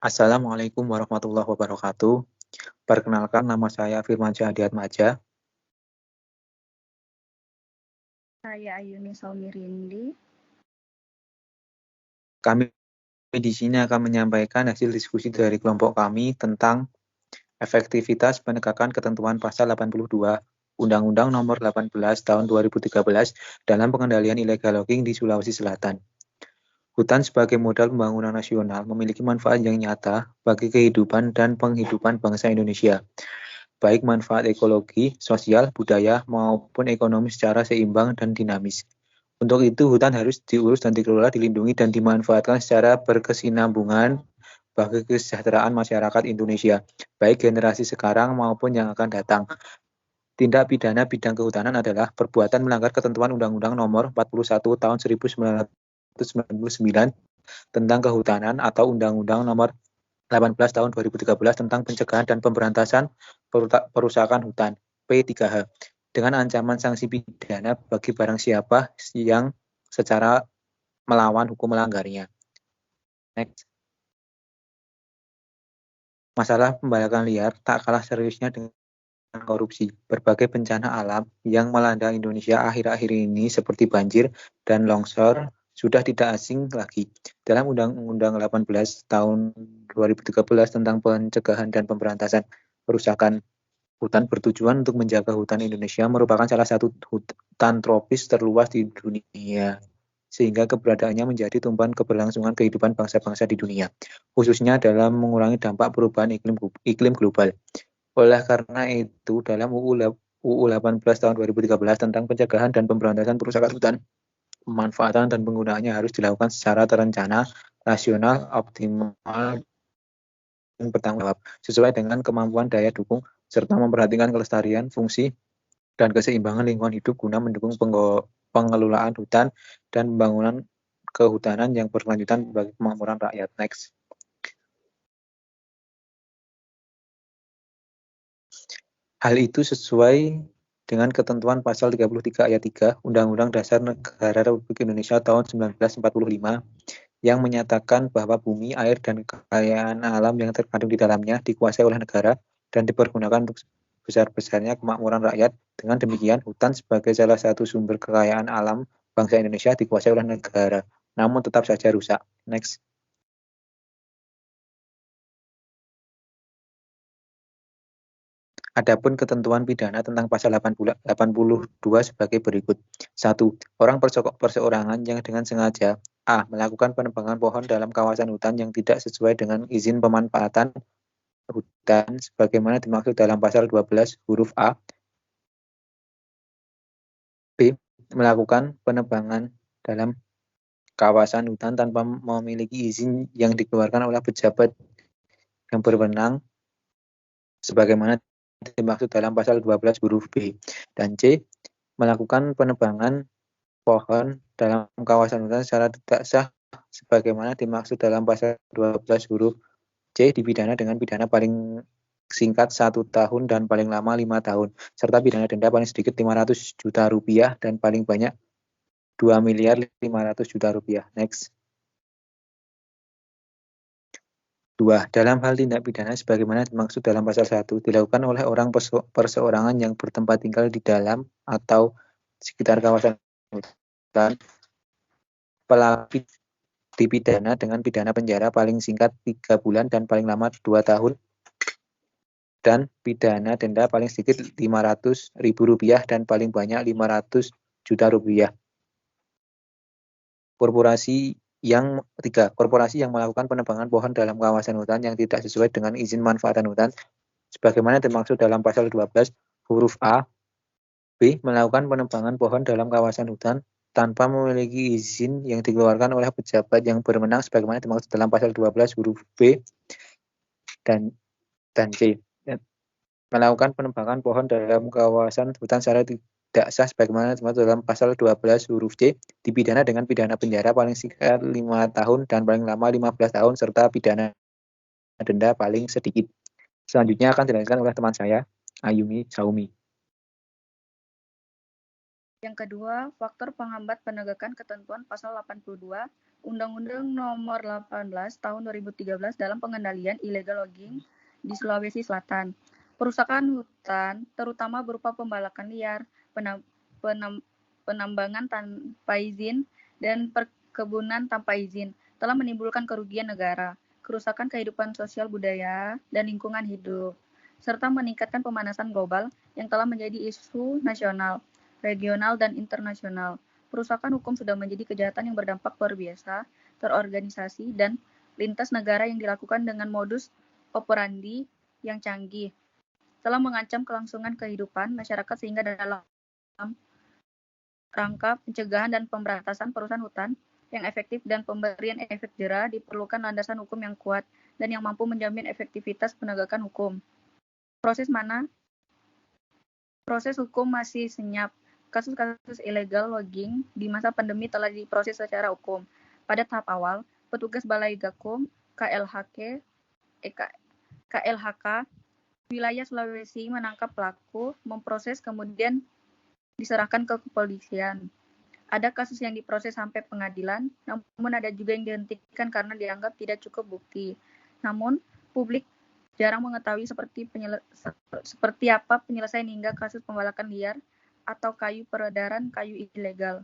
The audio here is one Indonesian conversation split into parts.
Assalamualaikum warahmatullahi wabarakatuh. Perkenalkan, nama saya Firmansyah Hadiatmadja. Saya Ayuni Saumirindi. Kami di sini akan menyampaikan hasil diskusi dari kelompok kami tentang efektivitas penegakan ketentuan pasal 82 Undang-Undang Nomor 18 Tahun 2013 dalam pengendalian illegal logging di Sulawesi Selatan. Hutan sebagai modal pembangunan nasional memiliki manfaat yang nyata bagi kehidupan dan penghidupan bangsa Indonesia, baik manfaat ekologi, sosial, budaya, maupun ekonomi secara seimbang dan dinamis. Untuk itu, hutan harus diurus dan dikelola, dilindungi, dan dimanfaatkan secara berkesinambungan bagi kesejahteraan masyarakat Indonesia, baik generasi sekarang maupun yang akan datang. Tindak pidana bidang kehutanan adalah perbuatan melanggar ketentuan Undang-Undang Nomor 41 Tahun 1999 tentang kehutanan atau Undang-Undang Nomor 18 Tahun 2013 tentang pencegahan dan pemberantasan perusakan hutan (P3H) dengan ancaman sanksi pidana bagi barang siapa yang secara melawan hukum melanggarnya. Next. Masalah pembalakan liar tak kalah seriusnya dengan korupsi. Berbagai bencana alam yang melanda Indonesia akhir-akhir ini seperti banjir dan longsor sudah tidak asing lagi. Dalam Undang-Undang 18 tahun 2013 tentang pencegahan dan pemberantasan perusakan hutan bertujuan untuk menjaga hutan Indonesia merupakan salah satu hutan tropis terluas di dunia, sehingga keberadaannya menjadi tumpuan keberlangsungan kehidupan bangsa-bangsa di dunia, khususnya dalam mengurangi dampak perubahan iklim global. Oleh karena itu, dalam UU 18 tahun 2013 tentang pencegahan dan pemberantasan perusakan hutan, pemanfaatan dan penggunaannya harus dilakukan secara terencana, rasional, optimal, dan bertanggung jawab, sesuai dengan kemampuan daya dukung, serta memperhatikan kelestarian, fungsi, dan keseimbangan lingkungan hidup guna mendukung pengelolaan hutan dan pembangunan kehutanan yang berkelanjutan bagi kemakmuran rakyat. Next. Hal itu sesuai dengan ketentuan pasal 33 ayat 3 Undang-Undang Dasar Negara Republik Indonesia tahun 1945 yang menyatakan bahwa bumi, air, dan kekayaan alam yang terkandung di dalamnya dikuasai oleh negara dan dipergunakan untuk besar-besarnya kemakmuran rakyat. Dengan demikian, hutan sebagai salah satu sumber kekayaan alam bangsa Indonesia dikuasai oleh negara, namun tetap saja rusak. Next. Adapun ketentuan pidana tentang pasal 82 sebagai berikut. 1. Orang perseorangan yang dengan sengaja A. Melakukan penebangan pohon dalam kawasan hutan yang tidak sesuai dengan izin pemanfaatan hutan sebagaimana dimaksud dalam pasal 12 huruf A. B. Melakukan penebangan dalam kawasan hutan tanpa memiliki izin yang dikeluarkan oleh pejabat yang berwenang sebagaimana dimaksud dalam pasal 12 huruf B. Dan C. Melakukan penebangan pohon dalam kawasan hutan secara tidak sah sebagaimana dimaksud dalam pasal 12 huruf C, dipidana dengan pidana paling singkat 1 tahun dan paling lama 5 tahun, serta pidana denda paling sedikit 500 juta rupiah dan paling banyak 2.500.000.000 rupiah. Next. 2. Dalam hal tindak pidana sebagaimana dimaksud dalam pasal 1 dilakukan oleh orang perseorangan yang bertempat tinggal di dalam atau sekitar kawasan hutan, pelaku dipidana dengan pidana penjara paling singkat 3 bulan dan paling lama 2 tahun dan pidana denda paling sedikit Rp500.000 dan paling banyak Rp500 juta. Korporasi yang melakukan penebangan pohon dalam kawasan hutan yang tidak sesuai dengan izin manfaatan hutan sebagaimana dimaksud dalam pasal 12 huruf A. B. Melakukan penebangan pohon dalam kawasan hutan tanpa memiliki izin yang dikeluarkan oleh pejabat yang berwenang sebagaimana dimaksud dalam pasal 12 huruf B dan C. Melakukan penebangan pohon dalam kawasan hutan secara tidak sah sebagaimana dimaksud dalam pasal 12 huruf C, dipidana dengan pidana penjara paling singkat 5 tahun dan paling lama 15 tahun serta pidana denda paling sedikit. Selanjutnya akan dilanjutkan oleh teman saya, Ayumi Saumi. Yang kedua, faktor penghambat penegakan ketentuan pasal 82 Undang-Undang Nomor 18 Tahun 2013 dalam pengendalian illegal logging di Sulawesi Selatan. Perusakan hutan, terutama berupa pembalakan liar, penambangan tanpa izin, dan perkebunan tanpa izin, telah menimbulkan kerugian negara, kerusakan kehidupan sosial budaya, dan lingkungan hidup, serta meningkatkan pemanasan global yang telah menjadi isu nasional, regional, dan internasional. Perusakan hukum sudah menjadi kejahatan yang berdampak luar biasa, terorganisasi, dan lintas negara yang dilakukan dengan modus operandi yang canggih, telah mengancam kelangsungan kehidupan masyarakat sehingga dalam rangka pencegahan dan pemberantasan perusakan hutan yang efektif dan pemberian efek jera diperlukan landasan hukum yang kuat dan yang mampu menjamin efektivitas penegakan hukum. Proses hukum masih senyap. Kasus-kasus illegal logging di masa pandemi telah diproses secara hukum. Pada tahap awal, petugas Balai Gakum, KLHK, wilayah Sulawesi menangkap pelaku, memproses, kemudian diserahkan ke kepolisian. Ada kasus yang diproses sampai pengadilan, namun ada juga yang dihentikan karena dianggap tidak cukup bukti. Namun, publik jarang mengetahui seperti apa penyelesaian hingga kasus pembalakan liar atau peredaran kayu ilegal.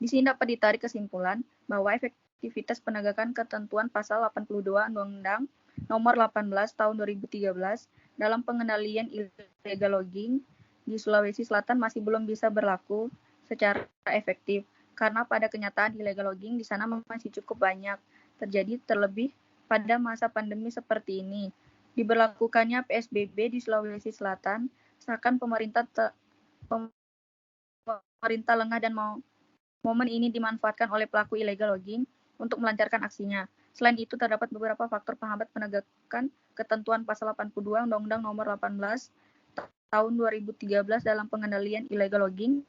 Di sini dapat ditarik kesimpulan bahwa efektivitas penegakan ketentuan pasal 82 Undang-Undang Nomor 18 Tahun 2013 dalam pengendalian illegal logging di Sulawesi Selatan masih belum bisa berlaku secara efektif karena pada kenyataan illegal logging di sana masih cukup banyak terjadi, terlebih pada masa pandemi seperti ini. Diberlakukannya PSBB di Sulawesi Selatan seakan pemerintah lengah dan momen ini dimanfaatkan oleh pelaku illegal logging untuk melancarkan aksinya. Selain itu, terdapat beberapa faktor penghambat penegakan ketentuan pasal 82 Undang-Undang Nomor 18 Tahun 2013 dalam pengendalian illegal logging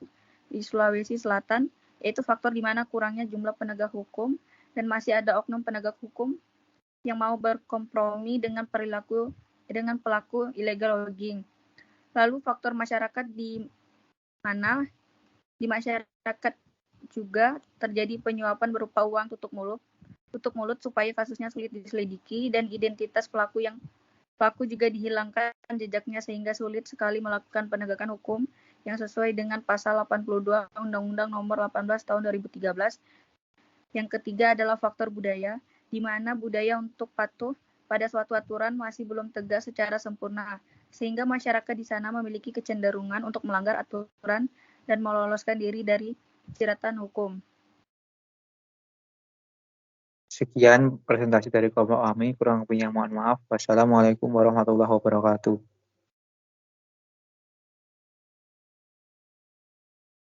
di Sulawesi Selatan, yaitu faktor di mana kurangnya jumlah penegak hukum dan masih ada oknum penegak hukum yang mau berkompromi dengan pelaku illegal logging. Lalu faktor masyarakat di mana di masyarakat juga terjadi penyuapan berupa uang tutup mulut supaya kasusnya sulit diselidiki dan identitas pelaku juga dihilangkan jejaknya sehingga sulit sekali melakukan penegakan hukum yang sesuai dengan pasal 82 Undang-Undang Nomor 18 Tahun 2013. Yang ketiga adalah faktor budaya, di mana budaya untuk patuh pada suatu aturan masih belum tegas secara sempurna, sehingga masyarakat di sana memiliki kecenderungan untuk melanggar aturan dan meloloskan diri dari jeratan hukum. Sekian presentasi dari kelompok kami, kurang lebihnya mohon maaf. Wassalamualaikum warahmatullahi wabarakatuh.